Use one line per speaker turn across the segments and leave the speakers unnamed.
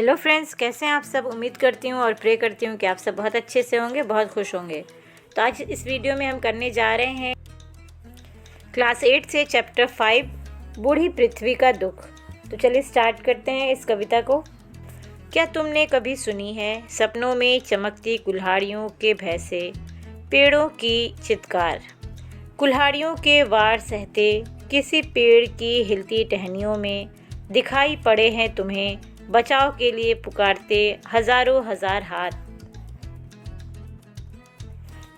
Hello friends, कैसे हैं आप सब। उम्मीद करती हूँ और प्रे करती हूँ कि आप सब बहुत अच्छे से होंगे, बहुत खुश होंगे। तो आज इस वीडियो में हम करने जा रहे हैं क्लास 8 से चैप्टर 5 बूढ़ी पृथ्वी का दुख। तो चलिए स्टार्ट करते हैं इस कविता को। क्या तुमने कभी सुनी है सपनों में चमकती कुल्हाड़ियों के भय से पेड़ों की चित्कार। कुल्हाड़ियों के वार सहते किसी पेड़ की हिलती टहनियों में दिखाई पड़े हैं तुम्हें बचाव के लिए पुकारते हजारों हजार हाथ।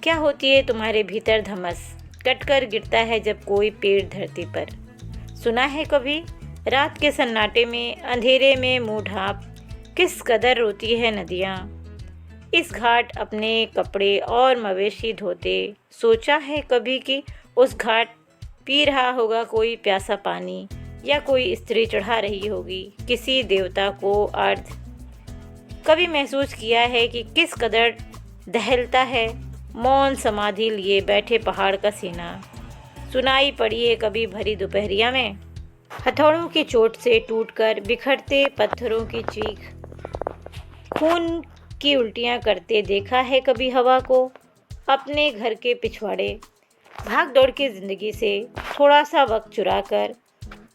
क्या होती है तुम्हारे भीतर धमस, कटकर गिरता है जब कोई पेड़ धरती पर। सुना है कभी रात के सन्नाटे में अंधेरे में मुंह ढांप किस कदर रोती है नदियाँ। इस घाट अपने कपड़े और मवेशी धोते सोचा है कभी कि उस घाट पी रहा होगा कोई प्यासा पानी, या कोई स्त्री चढ़ा रही होगी किसी देवता को अर्घ। कभी महसूस किया है कि किस कदर दहलता है मौन समाधि लिए बैठे पहाड़ का सीना। सुनाई पड़ी है कभी भरी दोपहरिया में हथौड़ों की चोट से टूटकर बिखरते पत्थरों की चीख। खून की उल्टियां करते देखा है कभी हवा को अपने घर के पिछवाड़े। भाग दौड़ की जिंदगी से थोड़ा सा वक्त चुरा कर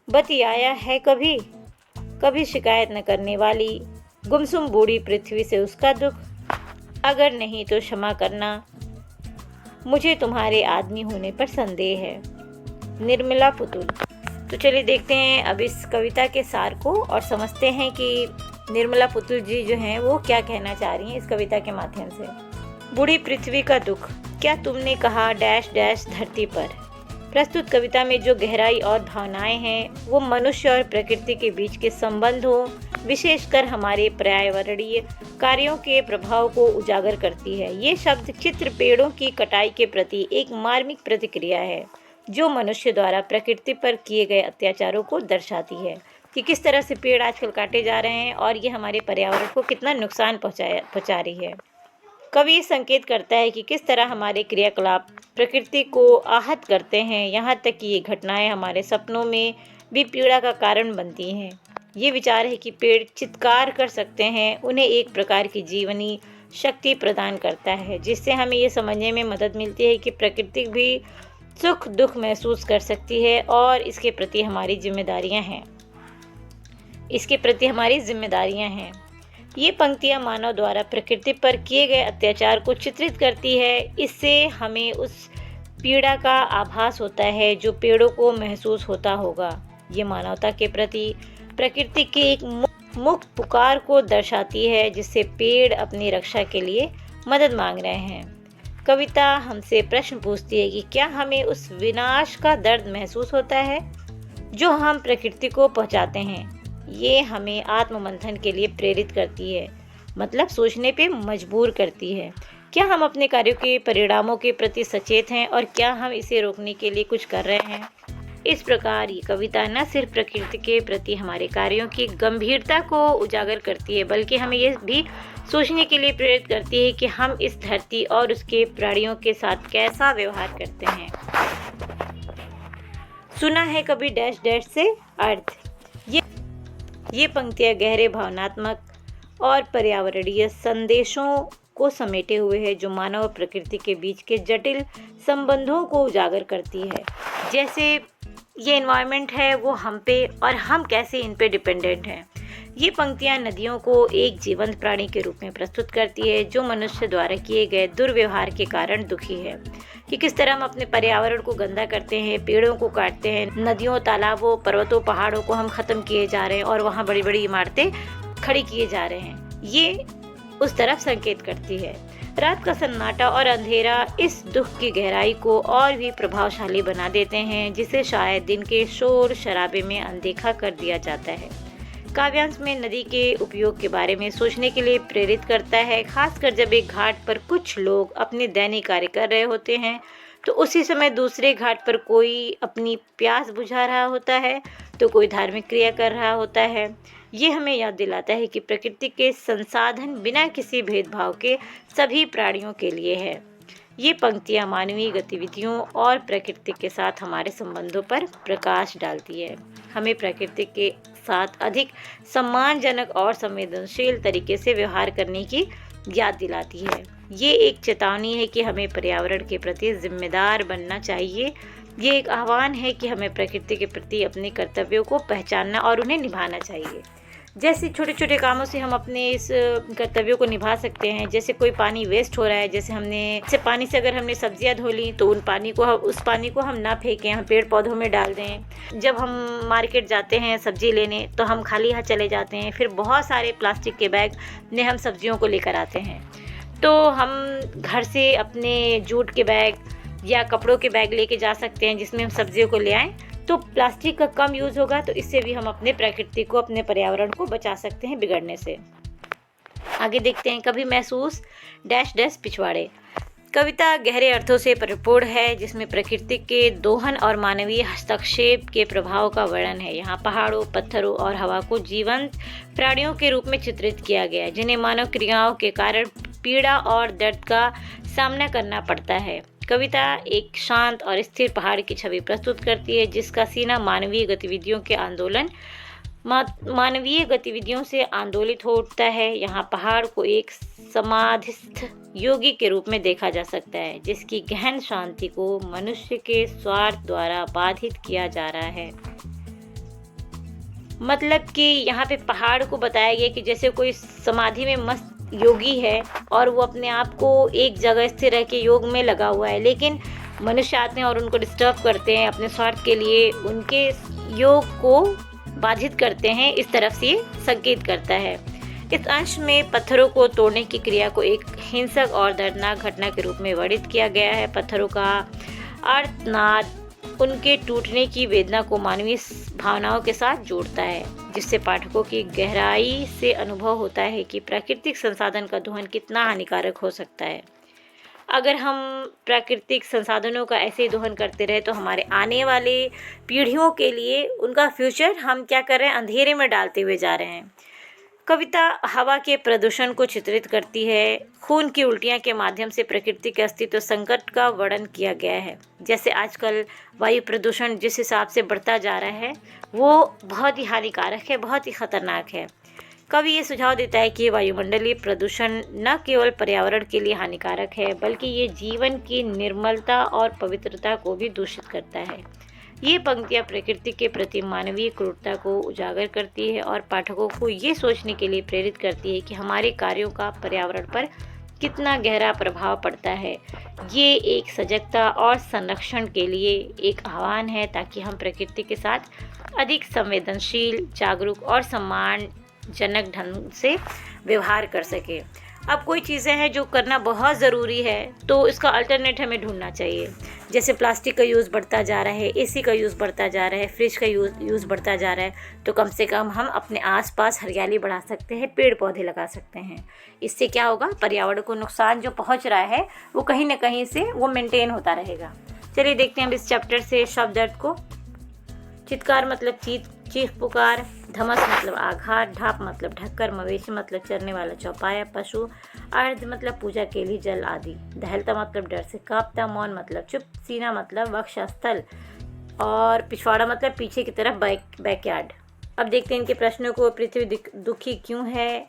बतियाया है कभी कभी शिकायत न करने वाली गुमसुम बूढ़ी पृथ्वी से उसका दुख। अगर नहीं तो क्षमा करना, मुझे तुम्हारे आदमी होने पर संदेह है। निर्मला पुतुल। तो चलिए देखते हैं अब इस कविता के सार को और समझते हैं कि निर्मला पुतुल जी जो हैं वो क्या कहना चाह रही हैं इस कविता के माध्यम से। बूढ़ी पृथ्वी का दुख, क्या तुमने कहा डैश डैश धरती पर। प्रस्तुत कविता में जो गहराई और भावनाएं हैं वो मनुष्य और प्रकृति के बीच के संबंधों, विशेषकर हमारे पर्यावरणीय कार्यों के प्रभाव को उजागर करती है। ये शब्द चित्र पेड़ों की कटाई के प्रति एक मार्मिक प्रतिक्रिया है जो मनुष्य द्वारा प्रकृति पर किए गए अत्याचारों को दर्शाती है कि किस तरह से पेड़ आजकल काटे जा रहे हैं और ये हमारे पर्यावरण को कितना नुकसान पहुँचा रही है। कवि संकेत करता है कि किस तरह हमारे क्रियाकलाप प्रकृति को आहत करते हैं, यहाँ तक कि ये घटनाएं हमारे सपनों में भी पीड़ा का कारण बनती हैं। ये विचार है कि पेड़ चित्कार कर सकते हैं, उन्हें एक प्रकार की जीवनी शक्ति प्रदान करता है जिससे हमें ये समझने में मदद मिलती है कि प्रकृति भी सुख दुख महसूस कर सकती है और इसके प्रति हमारी जिम्मेदारियां हैं। ये पंक्तियाँ मानव द्वारा प्रकृति पर किए गए अत्याचार को चित्रित करती है। इससे हमें उस पीड़ा का आभास होता है जो पेड़ों को महसूस होता होगा। ये मानवता के प्रति प्रकृति की एक मुक्त पुकार को दर्शाती है जिससे पेड़ अपनी रक्षा के लिए मदद मांग रहे हैं। कविता हमसे प्रश्न पूछती है कि क्या हमें उस विनाश का दर्द महसूस होता है जो हम प्रकृति को पहुंचाते हैं। ये हमें आत्ममंथन के लिए प्रेरित करती है, मतलब सोचने पे मजबूर करती है। क्या हम अपने कार्यों के परिणामों के प्रति सचेत हैं और क्या हम इसे रोकने के लिए कुछ कर रहे हैं। इस प्रकार ये कविता न सिर्फ प्रकृति के प्रति हमारे कार्यों की गंभीरता को उजागर करती है बल्कि हमें ये भी सोचने के लिए प्रेरित करती है कि हम इस धरती और उसके प्राणियों के साथ कैसा व्यवहार करते हैं। सुना है कभी डैश डैश से अर्थ। ये पंक्तियाँ गहरे भावनात्मक और पर्यावरणीय संदेशों को समेटे हुए है जो मानव और प्रकृति के बीच के जटिल संबंधों को उजागर करती है। जैसे ये एनवायरनमेंट है वो हम पे और हम कैसे इन पे डिपेंडेंट हैं। ये पंक्तियाँ नदियों को एक जीवंत प्राणी के रूप में प्रस्तुत करती है जो मनुष्य द्वारा किए गए दुर्व्यवहार के कारण दुखी है कि किस तरह हम अपने पर्यावरण को गंदा करते हैं, पेड़ों को काटते हैं, नदियों, तालाबों, पर्वतों, पहाड़ों को हम ख़त्म किए जा रहे हैं और वहाँ बड़ी बड़ी इमारतें खड़ी किए जा रहे हैं। ये उस तरफ संकेत करती है। रात का सन्नाटा और अंधेरा इस दुख की गहराई को और भी प्रभावशाली बना देते हैं जिसे शायद दिन के शोर शराबे में अनदेखा कर दिया जाता है। काव्यांश में नदी के उपयोग के बारे में सोचने के लिए प्रेरित करता है, खासकर जब एक घाट पर कुछ लोग अपने दैनिक कार्य कर रहे होते हैं तो उसी समय दूसरे घाट पर कोई अपनी प्यास बुझा रहा होता है तो कोई धार्मिक क्रिया कर रहा होता है। ये हमें याद दिलाता है कि प्रकृति के संसाधन बिना किसी भेदभाव के सभी प्राणियों के लिए है। ये पंक्तियाँ मानवीय गतिविधियों और प्रकृति के साथ हमारे संबंधों पर प्रकाश डालती है। हमें प्रकृति के साथ अधिक सम्मानजनक और संवेदनशील तरीके से व्यवहार करने की याद दिलाती है। ये एक चेतावनी है कि हमें पर्यावरण के प्रति जिम्मेदार बनना चाहिए। ये एक आह्वान है कि हमें प्रकृति के प्रति अपने कर्तव्यों को पहचानना और उन्हें निभाना चाहिए। जैसे छोटे छोटे कामों से हम अपने इस कर्तव्यों को निभा सकते हैं। जैसे कोई पानी वेस्ट हो रहा है, जैसे पानी से अगर हमने सब्जियां धो ली तो उस पानी को हम ना फेंकें, हम पेड़ पौधों में डाल दें। जब हम मार्केट जाते हैं सब्जी लेने तो हम खाली हाथ चले जाते हैं, फिर बहुत सारे प्लास्टिक के बैग में हम सब्जियों को लेकर आते हैं। तो हम घर से अपने जूट के बैग या कपड़ों के बैग लेके जा सकते हैं जिसमें हम सब्जियों को ले आएँ। तो प्लास्टिक का कम यूज़ होगा, तो इससे भी हम अपने प्रकृति को, अपने पर्यावरण को बचा सकते हैं बिगड़ने से। आगे देखते हैं, कभी महसूस डैश डैश पिछवाड़े। कविता गहरे अर्थों से परिपूर्ण है जिसमें प्रकृति के दोहन और मानवीय हस्तक्षेप के प्रभाव का वर्णन है। यहाँ पहाड़ों, पत्थरों और हवा को जीवंत प्राणियों के रूप में चित्रित किया गया है जिन्हें मानव क्रियाओं के कारण पीड़ा और दर्द का सामना करना पड़ता है। कविता एक शांत और स्थिर पहाड़ की छवि प्रस्तुत करती है जिसका सीना मानवीय गतिविधियों से आंदोलित हो उठता है। यहाँ पहाड़ को एक समाधिस्थ योगी के रूप में देखा जा सकता है जिसकी गहन शांति को मनुष्य के स्वार्थ द्वारा बाधित किया जा रहा है। मतलब कि यहाँ पे पहाड़ को बताया गया कि जैसे कोई समाधि में मस्त योगी है और वो अपने आप को एक जगह स्थिर रह के योग में लगा हुआ है, लेकिन मनुष्य आते हैं और उनको डिस्टर्ब करते हैं, अपने स्वार्थ के लिए उनके योग को बाधित करते हैं। इस तरफ से संकेत करता है। इस अंश में पत्थरों को तोड़ने की क्रिया को एक हिंसक और दर्दनाक घटना के रूप में वर्णित किया गया है। पत्थरों का आर्तनाद उनके टूटने की वेदना को मानवीय भावनाओं के साथ जोड़ता है, जिससे पाठकों की गहराई से अनुभव होता है कि प्राकृतिक संसाधन का दोहन कितना हानिकारक हो सकता है। अगर हम प्राकृतिक संसाधनों का ऐसे ही दोहन करते रहे तो हमारे आने वाले पीढ़ियों के लिए उनका फ्यूचर हम क्या कर रहे हैं, अंधेरे में डालते हुए जा रहे हैं। कविता हवा के प्रदूषण को चित्रित करती है। खून की उल्टियाँ के माध्यम से प्रकृति के अस्तित्व संकट का वर्णन किया गया है। जैसे आजकल वायु प्रदूषण जिस हिसाब से बढ़ता जा रहा है वो बहुत ही हानिकारक है, बहुत ही खतरनाक है। कवि ये सुझाव देता है कि वायुमंडलीय प्रदूषण न केवल पर्यावरण के लिए हानिकारक है बल्कि ये जीवन की निर्मलता और पवित्रता को भी दूषित करता है। ये पंक्तियाँ प्रकृति के प्रति मानवीय क्रूरता को उजागर करती है और पाठकों को ये सोचने के लिए प्रेरित करती है कि हमारे कार्यों का पर्यावरण पर कितना गहरा प्रभाव पड़ता है। ये एक सजगता और संरक्षण के लिए एक आह्वान है ताकि हम प्रकृति के साथ अधिक संवेदनशील, जागरूक और सम्मानजनक ढंग से व्यवहार कर सकें। अब कोई चीज़ें हैं जो करना बहुत ज़रूरी है तो इसका अल्टरनेट हमें ढूंढना चाहिए। जैसे प्लास्टिक का यूज़ बढ़ता जा रहा है, एसी का यूज़ बढ़ता जा रहा है, फ्रिज का यूज़ बढ़ता जा रहा है, तो कम से कम हम अपने आसपास हरियाली बढ़ा सकते हैं, पेड़ पौधे लगा सकते हैं। इससे क्या होगा, पर्यावरण को नुकसान जो पहुंच रहा है वो कहीं ना कहीं से वो मेंटेन होता रहेगा। चलिए देखते हैं हम इस चैप्टर से शब्द अर्थ को। चित्कार मतलब चीख पुकार, धमस मतलब आघात, ढाप मतलब ढक्कर, मवेशी मतलब चरने वाला चौपाया, पशु, अर्ध मतलब पूजा के लिए जल आदि, दहलता मतलब डर से कांपता, मौन मतलब चुप, सीना मतलब वक्षस्थल और पिछवाड़ा मतलब पीछे की तरफ बैकयार्ड। अब देखते हैं इनके प्रश्नों को। पृथ्वी दुखी क्यों है?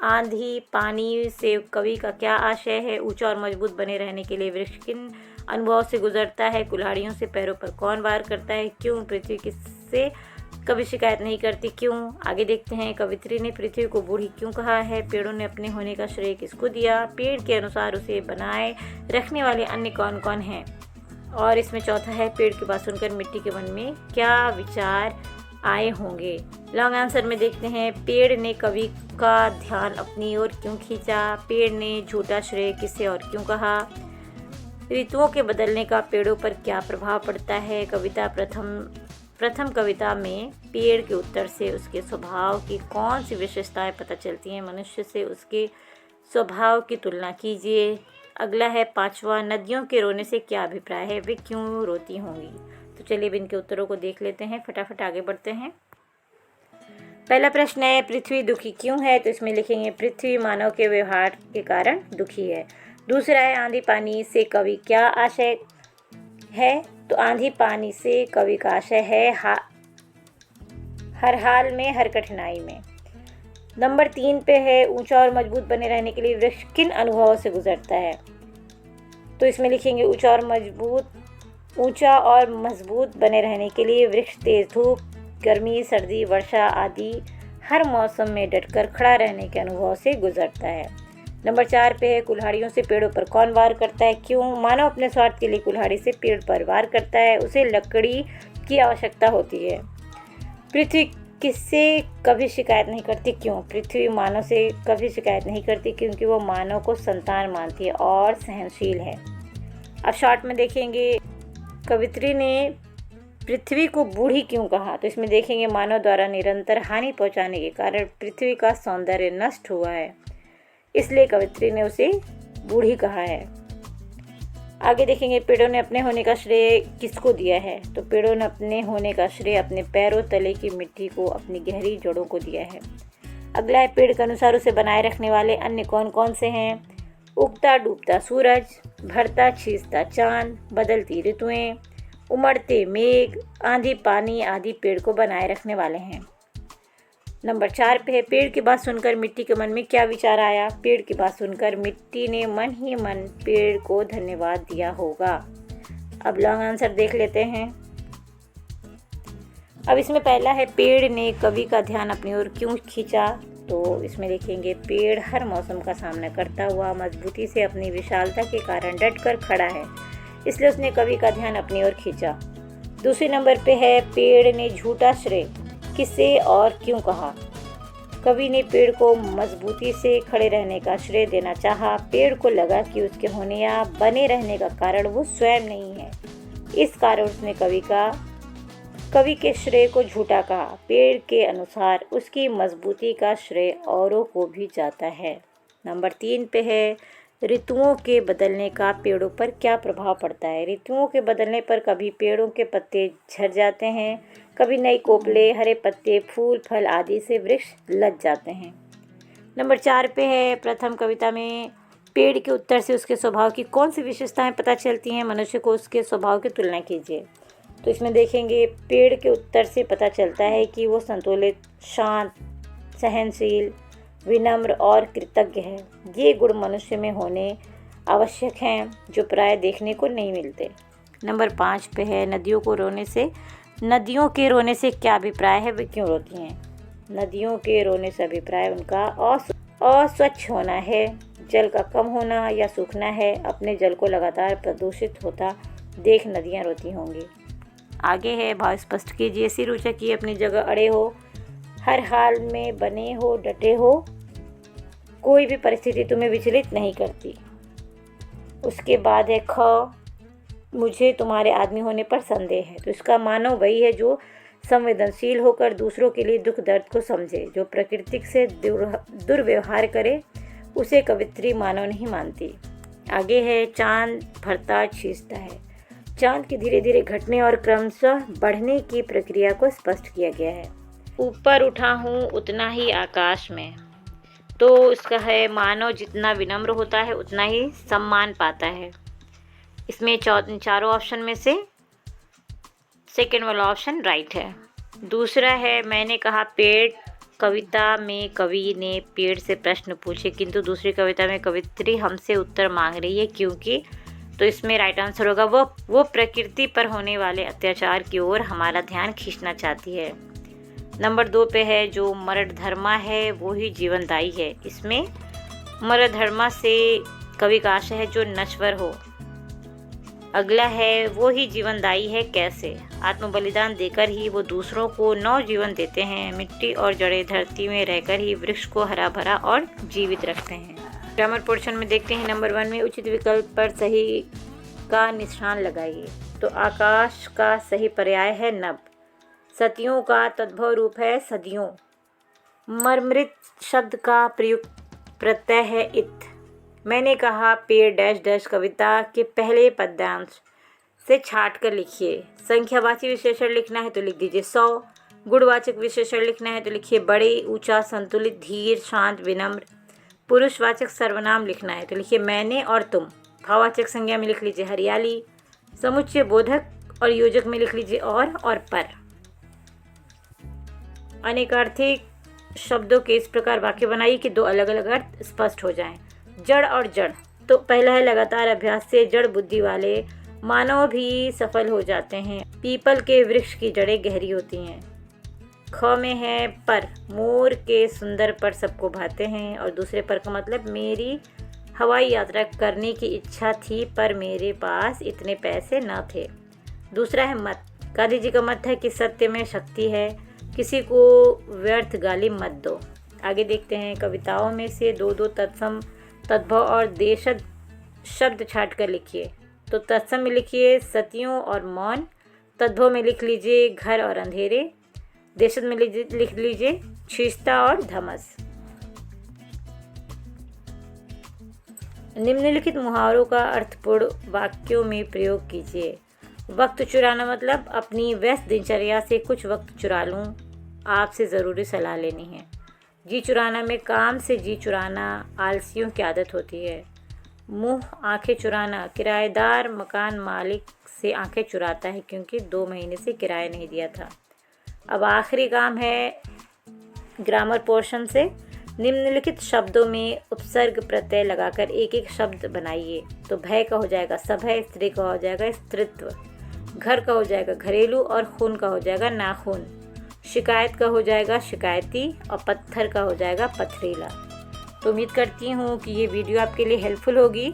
आंधी पानी से कवि का क्या आशय है? ऊंचा और मजबूत बने रहने के लिए वृक्ष किन अनुभव से गुजरता है? कुल्हाड़ियों से पैरों पर कौन वार करता है? क्यों पृथ्वी किससे कभी शिकायत नहीं करती? क्यों? आगे देखते हैं, कवित्री ने पृथ्वी को बूढ़ी क्यों कहा है? पेड़ों ने अपने होने का श्रेय किसको दिया? पेड़ के अनुसार उसे बनाए रखने वाले अन्य कौन कौन हैं? और इसमें चौथा है, पेड़ की बात सुनकर मिट्टी के मन में क्या विचार आए होंगे? लॉन्ग आंसर में देखते हैं, पेड़ ने कवि का ध्यान अपनी ओर क्यों खींचा? पेड़ ने झूठा श्रेय किसे और क्यों कहा? ऋतुओं के बदलने का पेड़ों पर क्या प्रभाव पड़ता है? कविता प्रथम कविता में पेड़ के उत्तर से उसके स्वभाव की कौन सी विशेषताएं पता चलती हैं? मनुष्य से उसके स्वभाव की तुलना कीजिए। अगला है पांचवा, नदियों के रोने से क्या अभिप्राय है? वे क्यों रोती होंगी? तो चलिए अब इनके उत्तरों को देख लेते हैं, फटाफट आगे बढ़ते हैं। पहला प्रश्न है, पृथ्वी दुखी क्यों है? तो इसमें लिखेंगे, पृथ्वी मानव के व्यवहार के कारण दुखी है। दूसरा है, आंधी पानी से कवि क्या आशय है? तो आंधी पानी से कवि का आशय है हर हाल में, हर कठिनाई में। नंबर 3 पे है ऊंचा और मजबूत बने रहने के लिए वृक्ष किन अनुभवों से गुजरता है। तो इसमें लिखेंगे ऊंचा और मजबूत बने रहने के लिए वृक्ष तेज धूप, गर्मी, सर्दी, वर्षा आदि हर मौसम में डटकर खड़ा रहने के अनुभव से गुजरता है। नंबर 4 पे है कुल्हाड़ियों से पेड़ों पर कौन वार करता है, क्यों। मानव अपने स्वार्थ के लिए कुल्हाड़ी से पेड़ पर वार करता है, उसे लकड़ी की आवश्यकता होती है। पृथ्वी किससे कभी शिकायत नहीं करती, क्यों। पृथ्वी मानव से कभी शिकायत नहीं करती क्योंकि वो मानव को संतान मानती है और सहनशील है। अब शॉर्ट में देखेंगे कवित्री ने पृथ्वी को बूढ़ी क्यों कहा। तो इसमें देखेंगे मानव द्वारा निरंतर हानि पहुंचाने के कारण पृथ्वी का सौंदर्य नष्ट हुआ है, इसलिए कवित्री ने उसे बूढ़ी कहा है। आगे देखेंगे पेड़ों ने अपने होने का श्रेय किसको दिया है। तो पेड़ों ने अपने होने का श्रेय अपने पैरों तले की मिट्टी को, अपनी गहरी जड़ों को दिया है। अगला है पेड़ के अनुसार उसे बनाए रखने वाले अन्य कौन कौन से हैं। उगता डूबता सूरज, भरता छींचता चांद, बदलती ऋतुएं, उमड़ते मेघ, आंधी पानी आदि पेड़ को बनाए रखने वाले हैं। नंबर 4 पे है पेड़ की बात सुनकर मिट्टी के मन में क्या विचार आया। पेड़ की बात सुनकर मिट्टी ने मन ही मन पेड़ को धन्यवाद दिया होगा। अब लॉन्ग आंसर देख लेते हैं। अब इसमें पहला है पेड़ ने कवि का ध्यान अपनी ओर क्यों खींचा। तो इसमें लिखेंगे पेड़ हर मौसम का सामना करता हुआ मजबूती से अपनी विशालता के कारण डटकर खड़ा है, इसलिए उसने कवि का ध्यान अपनी ओर खींचा। दूसरे नंबर पे है पेड़ ने झूठा श्रेय किसे और क्यों कहा। कवि ने पेड़ को मजबूती से खड़े रहने का श्रेय देना चाहा। पेड़ को लगा कि उसके होने या बने रहने का कारण वो स्वयं नहीं है, इस कारण उसने कवि के श्रेय को झूठा कहा। पेड़ के अनुसार उसकी मजबूती का श्रेय औरों को भी जाता है। नंबर 3 पे है ऋतुओं के बदलने का पेड़ों पर क्या प्रभाव पड़ता है। ऋतुओं के बदलने पर कभी पेड़ों के पत्ते झड़ जाते हैं, कभी नई कोपले, हरे पत्ते, फूल, फल आदि से वृक्ष लग जाते हैं। नंबर 4 पे है प्रथम कविता में पेड़ के उत्तर से उसके स्वभाव की कौन सी विशेषताएं पता चलती हैं। मनुष्य को उसके स्वभाव की तुलना कीजिए। तो इसमें देखेंगे पेड़ के उत्तर से पता चलता है कि वो संतुलित, शांत, सहनशील, विनम्र और कृतज्ञ है। ये गुण मनुष्य में होने आवश्यक हैं, जो प्राय देखने को नहीं मिलते। नंबर 5 पे है नदियों के रोने से क्या अभिप्राय है, वे क्यों रोती हैं। नदियों के रोने से अभिप्राय उनका अस्वच्छ होना है, जल का कम होना या सूखना है। अपने जल को लगातार प्रदूषित होता देख नदियाँ रोती होंगी। आगे है भाव स्पष्ट कीजिए। सिर ऊंचा किए अपनी जगह अड़े हो, हर हाल में बने हो, डटे हो, कोई भी परिस्थिति तुम्हें विचलित नहीं करती। उसके बाद है ख मुझे तुम्हारे आदमी होने पर संदेह है। तो इसका मानव वही है जो संवेदनशील होकर दूसरों के लिए दुख दर्द को समझे। जो प्रकृति से दुर्व्यवहार करे उसे कवित्री मानव नहीं मानती। आगे है चांद भरता छींचता है। चांद की धीरे धीरे घटने और क्रमशः बढ़ने की प्रक्रिया को स्पष्ट किया गया है। ऊपर उठा हूँ उतना ही आकाश में। तो इसका है मानव जितना विनम्र होता है उतना ही सम्मान पाता है। इसमें चारों ऑप्शन में से सेकंड वाला ऑप्शन राइट है। दूसरा है मैंने कहा पेड़। कविता में कवि ने पेड़ से प्रश्न पूछे, किंतु दूसरी कविता में कवित्री हमसे उत्तर मांग रही है क्योंकि। तो इसमें राइट आंसर होगा वो प्रकृति पर होने वाले अत्याचार की ओर हमारा ध्यान खींचना चाहती है। नंबर 2 पे है जो मरणधर्मा है वो ही जीवनदायी है। इसमें मरणधर्मा से कवि का आशय है जो नश्वर हो। अगला है वो ही जीवनदायी है कैसे। आत्म बलिदान देकर ही वो दूसरों को नव जीवन देते हैं। मिट्टी और जड़ें धरती में रहकर ही वृक्ष को हरा भरा और जीवित रखते हैं। ग्रामर पोर्शन में देखते हैं नंबर 1 में उचित विकल्प पर सही का निशान लगाइए। तो आकाश का सही पर्याय है नभ। सतियों का तद्भव रूप है सदियों। मर्मृत शब्द का प्रयुक्त प्रत्यय है इत। मैंने कहा पेड़ डैश डैश कविता के पहले पद्यांश से छाट कर लिखिए। संख्यावाची विशेषण लिखना है तो लिख दीजिए 100। गुणवाचक विशेषण लिखना है तो लिखिए बड़े, ऊंचा, संतुलित, धीर, शांत, विनम्र। पुरुषवाचक सर्वनाम लिखना है तो लिखिए मैंने और तुम। भाववाचक संज्ञा में लिख लीजिए हरियाली। समुच्चय बोधक और योजक में लिख लीजिए और पर। अनेकार्थी शब्दों के इस प्रकार वाक्य बनाइए कि दो अलग अलग अर्थ स्पष्ट हो जाएं। जड़ और जड़, तो पहला है लगातार अभ्यास से जड़ बुद्धि वाले मानव भी सफल हो जाते हैं। पीपल के वृक्ष की जड़ें गहरी होती हैं। ख में है पर, मोर के सुंदर पर सबको भाते हैं। और दूसरे पर का मतलब मेरी हवाई यात्रा करने की इच्छा थी पर मेरे पास इतने पैसे न थे। दूसरा है मत, गांधी जी का मत है कि सत्य में शक्ति है, किसी को व्यर्थ गाली मत दो। आगे देखते हैं, कविताओं में से दो दो तत्सम, तद्भव और देशज शब्द छाट कर लिखिए। तो तत्सम में लिखिए सतियों और मौन, तद्भव में लिख लीजिए घर और अंधेरे, देशज में लिख लीजिए छींचता और धमस। निम्नलिखित मुहावरों का अर्थपूर्ण वाक्यों में प्रयोग कीजिए। वक्त चुराना मतलब अपनी व्यस्त दिनचर्या से कुछ वक्त चुरा लूँ, आपसे ज़रूरी सलाह लेनी है। जी चुराना में काम से जी चुराना आलसियों की आदत होती है। मुंह आंखें चुराना, किराएदार मकान मालिक से आंखें चुराता है क्योंकि 2 महीने से किराया नहीं दिया था। अब आखिरी काम है ग्रामर पोर्शन से। निम्नलिखित शब्दों में उपसर्ग प्रत्यय लगाकर एक एक शब्द बनाइए। तो भय का हो जाएगा सभय, स्त्री का हो जाएगा स्त्रीत्व, घर का हो जाएगा घरेलू और खून का हो जाएगा नाखून, शिकायत का हो जाएगा शिकायती और पत्थर का हो जाएगा पथरीला। तो उम्मीद करती हूँ कि ये वीडियो आपके लिए हेल्पफुल होगी।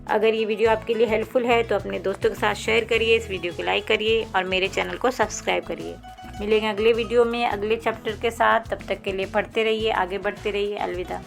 अगर ये वीडियो आपके लिए हेल्पफुल है तो अपने दोस्तों के साथ शेयर करिए, इस वीडियो को लाइक करिए और मेरे चैनल को सब्सक्राइब करिए। मिलेंगे अगले वीडियो में अगले चैप्टर के साथ। तब तक के लिए पढ़ते रहिए, आगे बढ़ते रहिए। अलविदा।